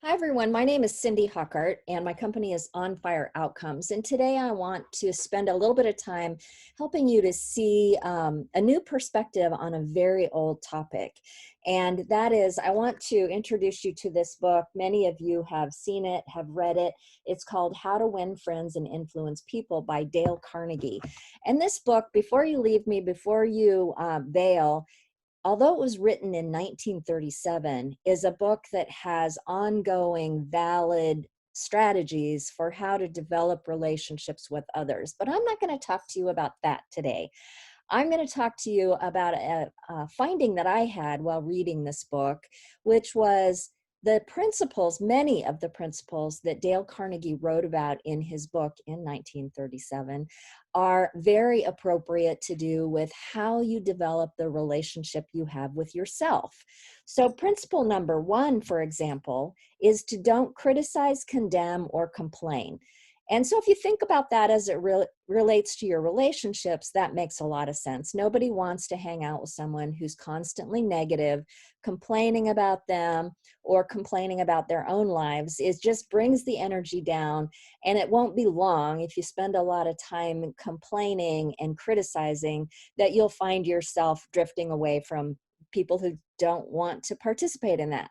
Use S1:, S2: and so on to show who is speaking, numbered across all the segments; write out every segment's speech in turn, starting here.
S1: Hi, everyone. My name is Cindy Huckart, and my company is On Fire Outcomes. And today I want to spend a little bit of time helping you to see a new perspective on a very old topic. And that is, I want to introduce you to this book. Many of you have seen it, have read it. It's called How to Win Friends and Influence People by Dale Carnegie. And this book, before you leave me, before you bail, although it was written in 1937, is a book that has ongoing valid strategies for how to develop relationships with others. But I'm not going to talk to you about that today. I'm going to talk to you about a finding that I had while reading this book, which was the principles, many of the principles that Dale Carnegie wrote about in his book in 1937 are very appropriate to do with how you develop the relationship you have with yourself. So principle number one, for example, is to don't criticize, condemn, or complain. And so if you think about that as it relates to your relationships, that makes a lot of sense. Nobody wants to hang out with someone who's constantly negative, complaining about them or complaining about their own lives. It just brings the energy down, and it won't be long if you spend a lot of time complaining and criticizing that you'll find yourself drifting away from people who don't want to participate in that.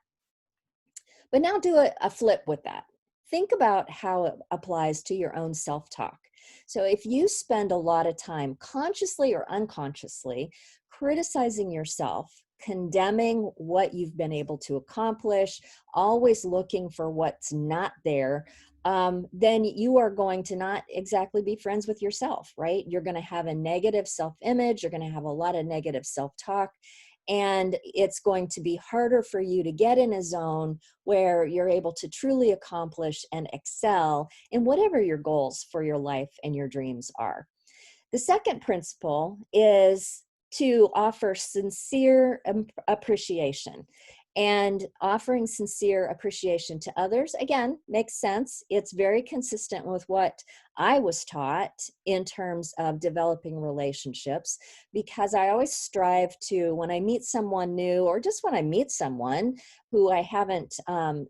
S1: But now do a flip with that. Think about how it applies to your own self-talk. So if you spend a lot of time consciously or unconsciously criticizing yourself, condemning what you've been able to accomplish, always looking for what's not there, then you are going to not exactly be friends with yourself, right? You're going to have a negative self-image. You're going to have a lot of negative self-talk. And it's going to be harder for you to get in a zone where you're able to truly accomplish and excel in whatever your goals for your life and your dreams are. The second principle is to offer sincere appreciation. And offering sincere appreciation to others, again, makes sense. It's very consistent with what I was taught in terms of developing relationships, because I always strive to, when I meet someone new, or just when I meet someone who I haven't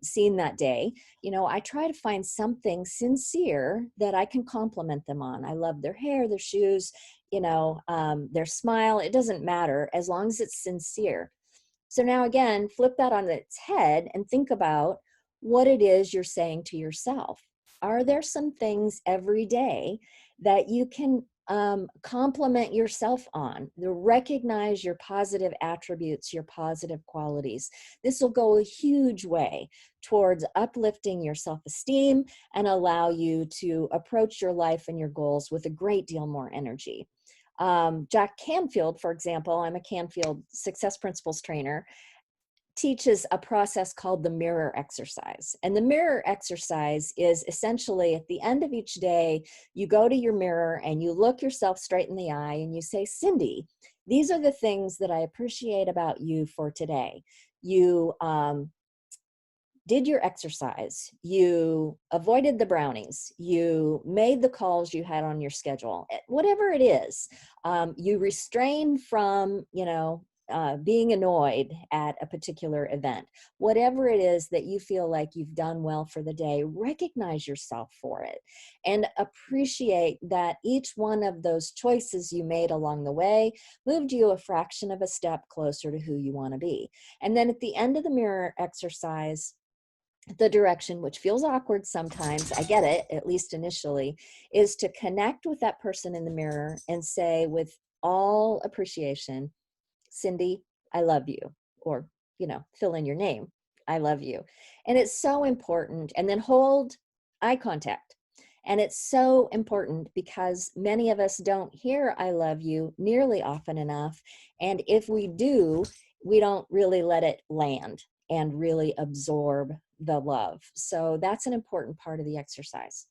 S1: seen that day, I try to find something sincere that I can compliment them on. I love their hair, their shoes, their smile. It doesn't matter as long as it's sincere. So now again, flip that on its head and think about what it is you're saying to yourself. Are there some things every day that you can compliment yourself on? Recognize your positive attributes, your positive qualities. This will go a huge way towards uplifting your self-esteem and allow you to approach your life and your goals with a great deal more energy. Jack Canfield, for example, I'm a Canfield Success Principles trainer, teaches a process called the mirror exercise. And the mirror exercise is essentially at the end of each day, you go to your mirror and you look yourself straight in the eye and you say, Cindy, these are the things that I appreciate about you for today. You did your exercise, you avoided the brownies, you made the calls you had on your schedule, whatever it is, you restrained from, being annoyed at a particular event, whatever it is that you feel like you've done well for the day, recognize yourself for it and appreciate that each one of those choices you made along the way moved you a fraction of a step closer to who you want to be. And then at the end of the mirror exercise, the direction, which feels awkward sometimes, I get it, at least initially, is to connect with that person in the mirror and say with all appreciation, Cindy, I love you, or, fill in your name, I love you. And it's so important. And then hold eye contact. And it's so important because many of us don't hear I love you nearly often enough. And if we do, we don't really let it land and really absorb the love. So that's an important part of the exercise.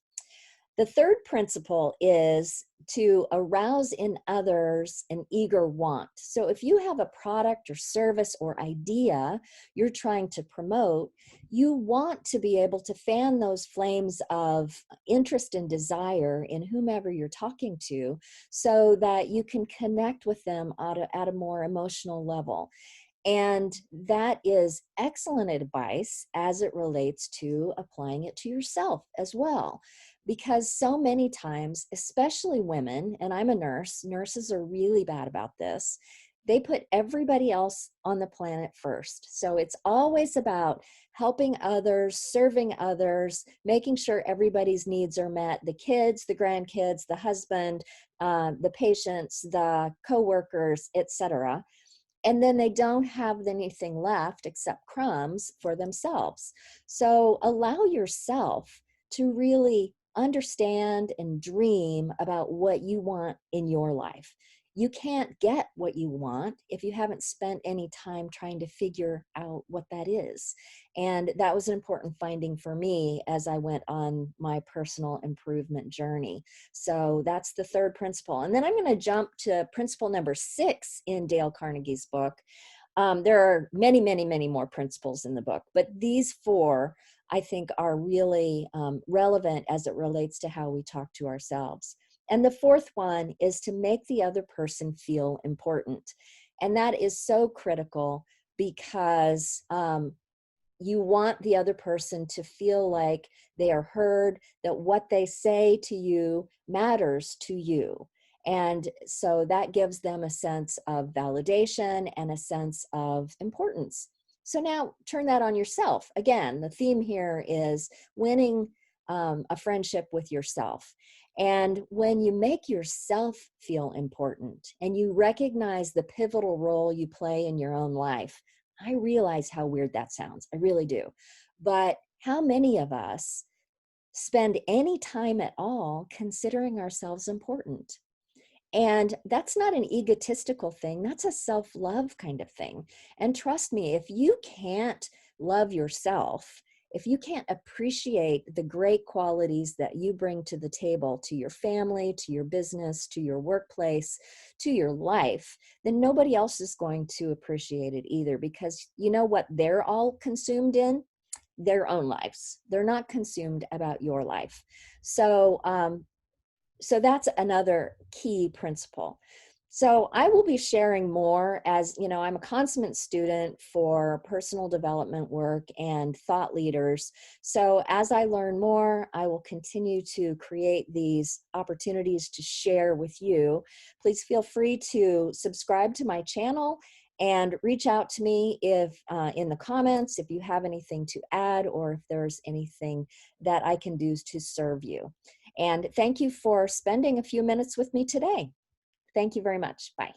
S1: The third principle is to arouse in others an eager want. So if you have a product or service or idea you're trying to promote, you want to be able to fan those flames of interest and desire in whomever you're talking to so that you can connect with them at a more emotional level. And that is excellent advice as it relates to applying it to yourself as well. Because so many times, especially women, and I'm a nurse, nurses are really bad about this. They put everybody else on the planet first. So it's always about helping others, serving others, making sure everybody's needs are met, the kids, the grandkids, the husband, the patients, the coworkers, etc. And then they don't have anything left except crumbs for themselves. So allow yourself to really understand and dream about what you want in your life. You can't get what you want if you haven't spent any time trying to figure out what that is. And that was an important finding for me as I went on my personal improvement journey. So that's the third principle. And then I'm going to jump to principle number 6 in Dale Carnegie's book. There are many, many, many more principles in the book, but these 4, I think, are really relevant as it relates to how we talk to ourselves. And the fourth one is to make the other person feel important. And that is so critical because you want the other person to feel like they are heard, that what they say to you matters to you. And so that gives them a sense of validation and a sense of importance. So now turn that on yourself. Again, the theme here is winning a friendship with yourself. And when you make yourself feel important and you recognize the pivotal role you play in your own life, I realize how weird that sounds. I really do. But how many of us spend any time at all considering ourselves important? And that's not an egotistical thing. That's a self-love kind of thing. And trust me, if you can't love yourself, if you can't appreciate the great qualities that you bring to the table, to your family, to your business, to your workplace, to your life, then nobody else is going to appreciate it either, because you know what they're all consumed in? Their own lives. They're not consumed about your life. So that's another key principle. So I will be sharing more. As you know, I'm a consummate student for personal development work and thought leaders. So as I learn more, I will continue to create these opportunities to share with you. Please feel free to subscribe to my channel and reach out to me if in the comments, if you have anything to add or if there's anything that I can do to serve you. And thank you for spending a few minutes with me today. Thank you very much. Bye.